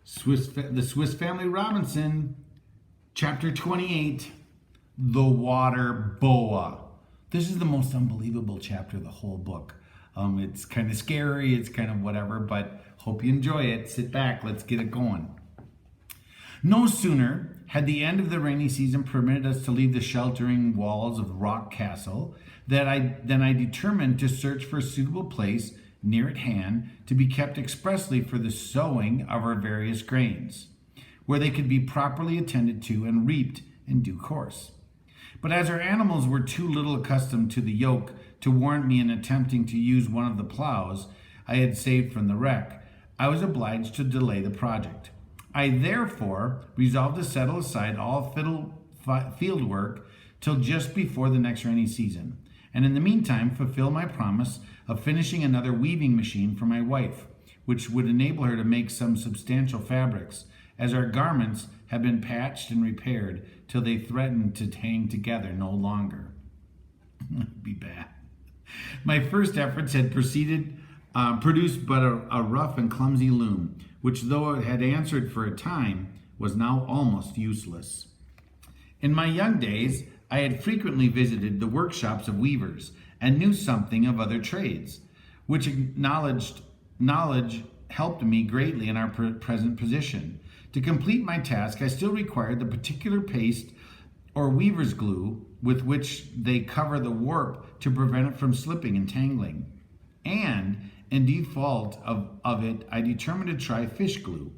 The Swiss Family Robinson, Chapter 28, The Water-Boa. This is the most unbelievable chapter of the whole book. It's kind of scary, it's kind of whatever, but hope you enjoy it. Sit back, let's get it going. No sooner had the end of the rainy season permitted us to leave the sheltering walls of Rock Castle than I determined to search for a suitable place near at hand to be kept expressly for the sowing of our various grains, where they could be properly attended to and reaped in due course. But as our animals were too little accustomed to the yoke to warrant me in attempting to use one of the plows I had saved from the wreck, I was obliged to delay the project. I therefore resolved to settle aside all field work till just before the next rainy season, and in the meantime fulfill my promise of finishing another weaving machine for my wife, which would enable her to make some substantial fabrics, as our garments had been patched and repaired till they threatened to hang together no longer. Be bad. My first efforts had produced but a rough and clumsy loom, which, though it had answered for a time, was now almost useless. In my young days, I had frequently visited the workshops of weavers and knew something of other trades, which knowledge helped me greatly in our present position. To complete my task, I still required the particular paste or weaver's glue with which they cover the warp to prevent it from slipping and tangling. And, in default of it, I determined to try fish glue.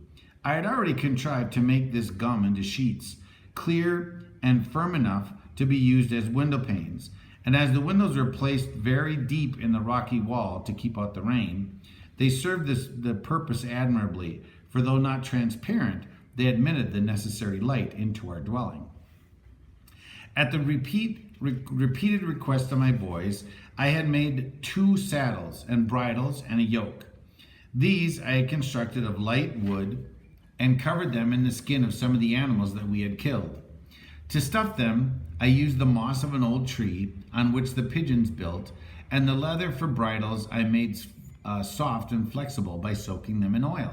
I had already contrived to make this gum into sheets, clear and firm enough to be used as window panes, and as the windows were placed very deep in the rocky wall to keep out the rain, they served the purpose admirably, for though not transparent, they admitted the necessary light into our dwelling. At the repeated request of my boys, I had made 2 saddles and bridles and a yoke. These I had constructed of light wood and covered them in the skin of some of the animals that we had killed. To stuff them, I used the moss of an old tree on which the pigeons built, and the leather for bridles I made soft and flexible by soaking them in oil.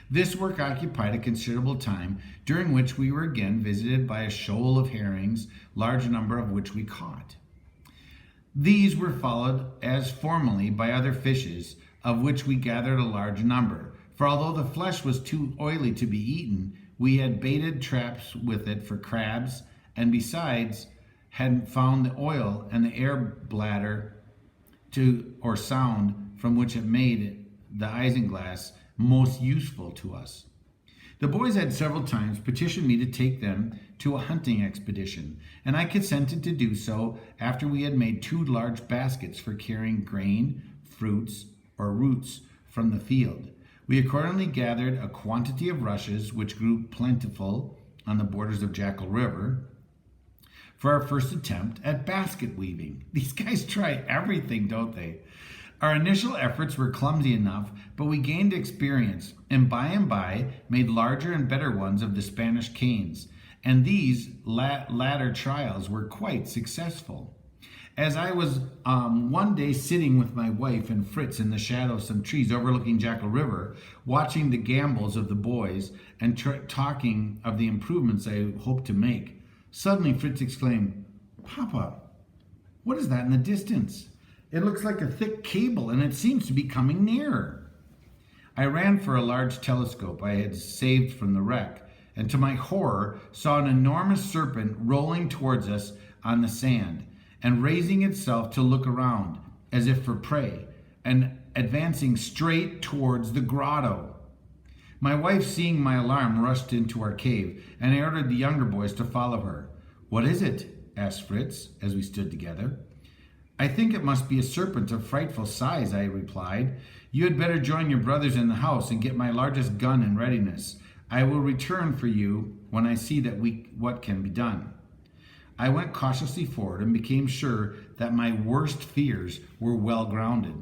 This work occupied a considerable time, during which we were again visited by a shoal of herrings, large number of which we caught. These were followed as formerly by other fishes, of which we gathered a large number, for although the flesh was too oily to be eaten, we had baited traps with it for crabs, and besides had found the oil and the air bladder or sound from which it made the isinglass most useful to us. The boys had several times petitioned me to take them to a hunting expedition, and I consented to do so after we had made 2 large baskets for carrying grain, fruits, or roots from the field. We accordingly gathered a quantity of rushes, which grew plentiful on the borders of Jackal River, for our first attempt at basket weaving. These guys try everything, don't they? Our initial efforts were clumsy enough, but we gained experience, and by made larger and better ones of the Spanish canes, and these latter trials were quite successful. As I was one day sitting with my wife and Fritz in the shadow of some trees overlooking Jackal River, watching the gambols of the boys and talking of the improvements I hoped to make, suddenly Fritz exclaimed, "Papa, what is that in the distance? It looks like a thick cable, and it seems to be coming nearer." I ran for a large telescope I had saved from the wreck, and to my horror saw an enormous serpent rolling towards us on the sand, and raising itself to look around, as if for prey, and advancing straight towards the grotto. My wife, seeing my alarm, rushed into our cave, and I ordered the younger boys to follow her. "What is it?" asked Fritz, as we stood together. "I think it must be a serpent of frightful size," I replied. "You had better join your brothers in the house and get my largest gun in readiness. I will return for you when I see what can be done." I went cautiously forward and became sure that my worst fears were well grounded.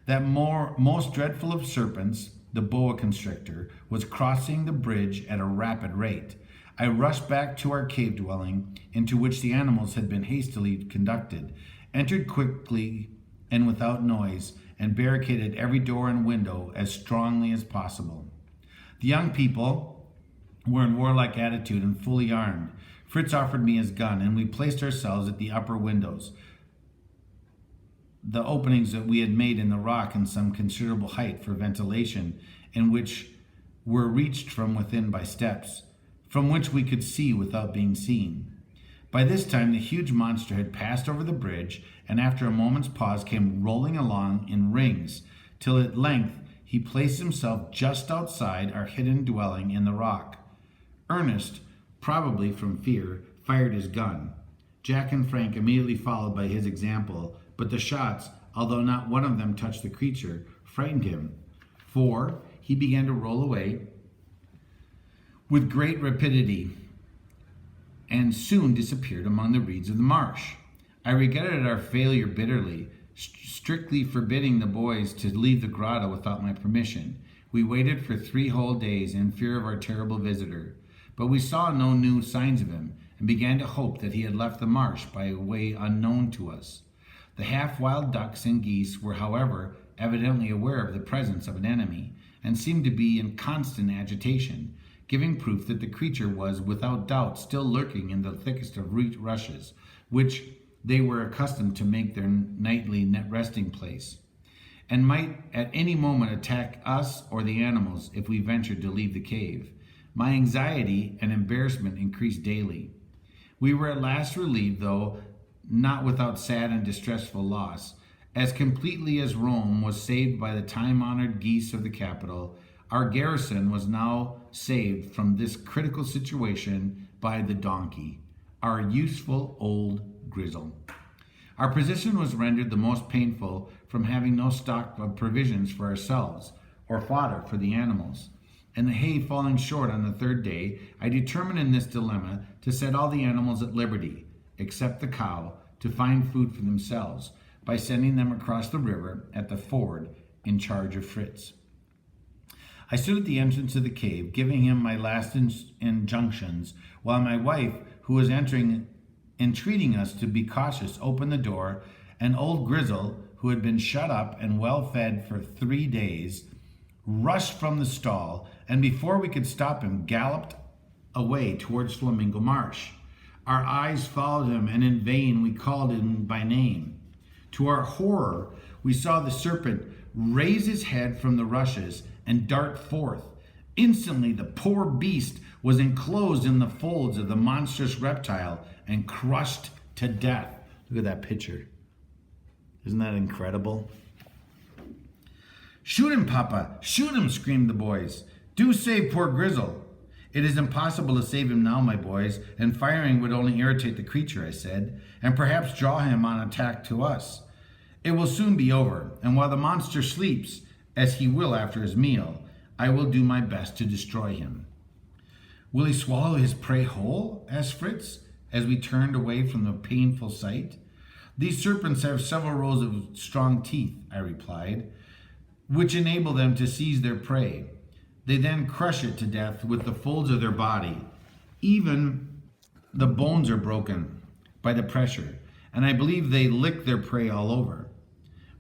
That most dreadful of serpents, the boa constrictor, was crossing the bridge at a rapid rate. I rushed back to our cave dwelling, into which the animals had been hastily conducted, entered quickly and without noise, and barricaded every door and window as strongly as possible. The young people were in warlike attitude and fully armed. Fritz offered me his gun, and we placed ourselves at the upper windows, the openings that we had made in the rock in some considerable height for ventilation, and which were reached from within by steps, from which we could see without being seen. By this time the huge monster had passed over the bridge, and after a moment's pause came rolling along in rings, till at length he placed himself just outside our hidden dwelling in the rock. Ernest, probably from fear, fired his gun. Jack and Frank immediately followed by his example, but the shots, although not one of them touched the creature, frightened him, for he began to roll away with great rapidity and soon disappeared among the reeds of the marsh. I regretted our failure bitterly, strictly forbidding the boys to leave the grotto without my permission. We waited for 3 whole days in fear of our terrible visitor, but we saw no new signs of him and began to hope that he had left the marsh by a way unknown to us. The half-wild ducks and geese were, however, evidently aware of the presence of an enemy and seemed to be in constant agitation, giving proof that the creature was without doubt still lurking in the thickest of rushes, which they were accustomed to make their nightly resting place, and might at any moment attack us or the animals if we ventured to leave the cave. My anxiety and embarrassment increased daily. We were at last relieved, though not without sad and distressful loss. As completely as Rome was saved by the time-honored geese of the capital, our garrison was now saved from this critical situation by the donkey, our useful old Grizzle. Our position was rendered the most painful from having no stock of provisions for ourselves or fodder for the animals, and the hay falling short on the 3rd day, I determined in this dilemma to set all the animals at liberty, except the cow, to find food for themselves by sending them across the river at the ford in charge of Fritz. I stood at the entrance of the cave, giving him my last injunctions, while my wife, who was entreating us to be cautious, opened the door, and old Grizzle, who had been shut up and well fed for 3 days, rushed from the stall, and before we could stop him, galloped away towards Flamingo Marsh. Our eyes followed him, and in vain we called him by name. To our horror, we saw the serpent raise his head from the rushes and dart forth. Instantly, the poor beast was enclosed in the folds of the monstrous reptile and crushed to death. Look at that picture. Isn't that incredible? "Shoot him, Papa! Shoot him!" screamed the boys. "Do save poor Grizzle." "It is impossible to save him now, my boys, and firing would only irritate the creature," I said, "and perhaps draw him on attack to us. It will soon be over, and while the monster sleeps, as he will after his meal, I will do my best to destroy him." "Will he swallow his prey whole?" asked Fritz, as we turned away from the painful sight. "These serpents have several rows of strong teeth," I replied, "which enable them to seize their prey. They then crush it to death with the folds of their body. Even the bones are broken by the pressure, and I believe they lick their prey all over,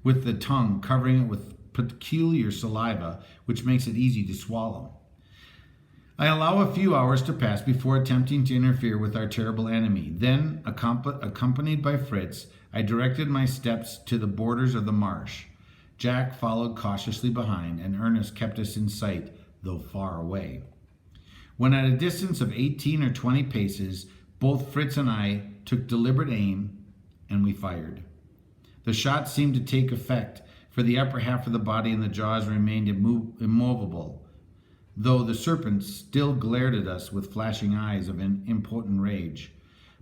with the tongue covering it with peculiar saliva, which makes it easy to swallow. I allow a few hours to pass before attempting to interfere with our terrible enemy. Then, accompanied by Fritz, I directed my steps to the borders of the marsh. Jack followed cautiously behind, and Ernest kept us in sight, though far away. When at a distance of 18 or 20 paces, both Fritz and I took deliberate aim, and we fired. The shot seemed to take effect, for the upper half of the body and the jaws remained immovable, though the serpent still glared at us with flashing eyes of an impotent rage.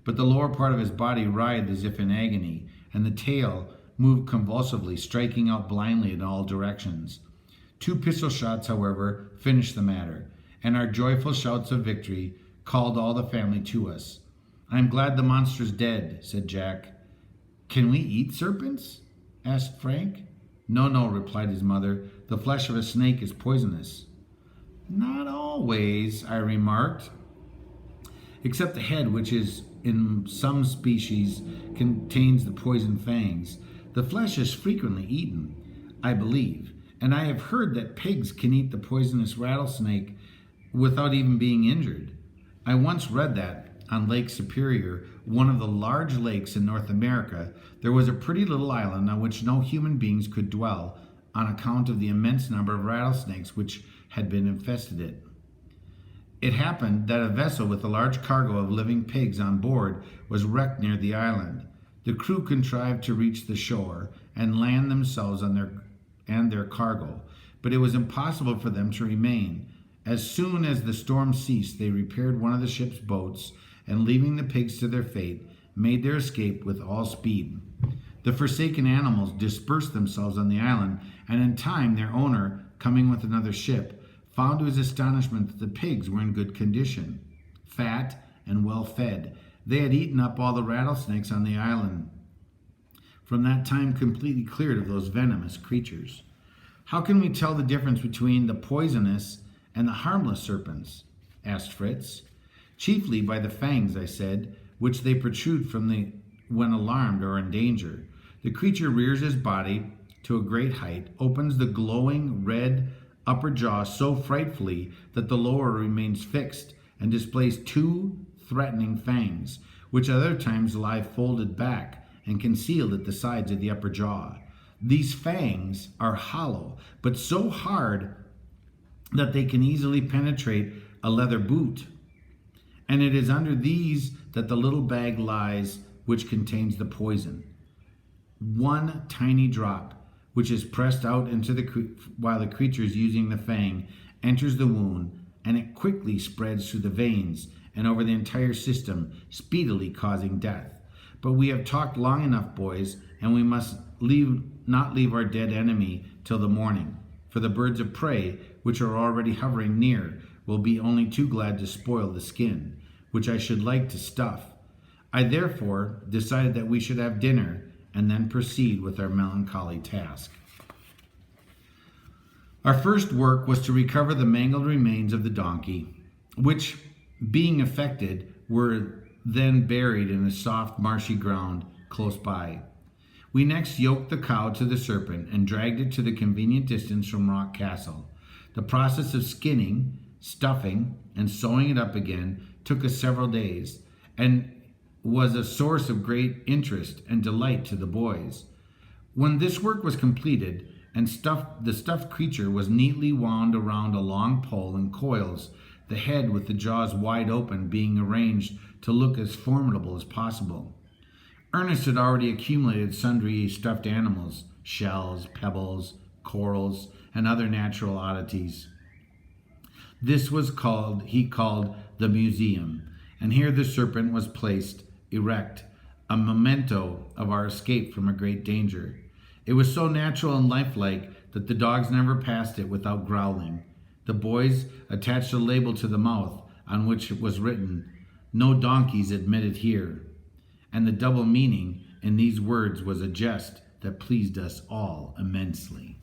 But the lower part of his body writhed as if in agony, and the tail moved convulsively, striking out blindly in all directions. 2 pistol shots, however, finished the matter, and our joyful shouts of victory called all the family to us. "I am glad the monster's dead," said Jack. "Can we eat serpents?" asked Frank. No, replied his mother. "The flesh of a snake is poisonous." "Not always," I remarked, "except the head, which is in some species contains the poison fangs. The flesh is frequently eaten, I believe, And I have heard that pigs can eat the poisonous rattlesnake without even being injured. I once read that on Lake Superior, one of the large lakes in North America, there was a pretty little island on which no human beings could dwell on account of the immense number of rattlesnakes which had been infested it. It happened that a vessel with a large cargo of living pigs on board was wrecked near the island. The crew contrived to reach the shore and land themselves and their cargo, but it was impossible for them to remain. As soon as the storm ceased, they repaired one of the ship's boats and, leaving the pigs to their fate, made their escape with all speed. The forsaken animals dispersed themselves on the island, and in time their owner, coming with another ship, found to his astonishment that the pigs were in good condition, fat and well fed. They had eaten up all the rattlesnakes on the island, from that time completely cleared of those venomous creatures. How can we tell the difference between the poisonous and the harmless serpents? Asked Fritz. Chiefly by the fangs, I said, which they protrude from when alarmed or in danger. The creature rears his body to a great height, opens the glowing red upper jaw so frightfully that the lower remains fixed, and displays two threatening fangs, which at other times lie folded back and concealed at the sides of the upper jaw. These fangs are hollow, but so hard that they can easily penetrate a leather boot. And it is under these that the little bag lies which contains the poison. One tiny drop, which is pressed out into while the creature is using the fang, enters the wound, and it quickly spreads through the veins and over the entire system, speedily causing death. But we have talked long enough, boys, and we must not leave our dead enemy till the morning, for the birds of prey, which are already hovering near, will be only too glad to spoil the skin, which I should like to stuff. I therefore decided that we should have dinner and then proceed with our melancholy task. Our first work was to recover the mangled remains of the donkey, which, being affected, were then buried in a soft, marshy ground close by. We next yoked the cow to the serpent and dragged it to the convenient distance from Rock Castle. The process of skinning, stuffing, and sewing it up again took us several days, and was a source of great interest and delight to the boys. When this work was completed, and the stuffed creature was neatly wound around a long pole in coils, the head with the jaws wide open being arranged to look as formidable as possible. Ernest had already accumulated sundry stuffed animals, shells, pebbles, corals, and other natural oddities. This he called the museum, and here the serpent was placed erect, a memento of our escape from a great danger. It was so natural and lifelike that the dogs never passed it without growling. The boys attached a label to the mouth on which was written, "No donkeys admitted here," and the double meaning in these words was a jest that pleased us all immensely.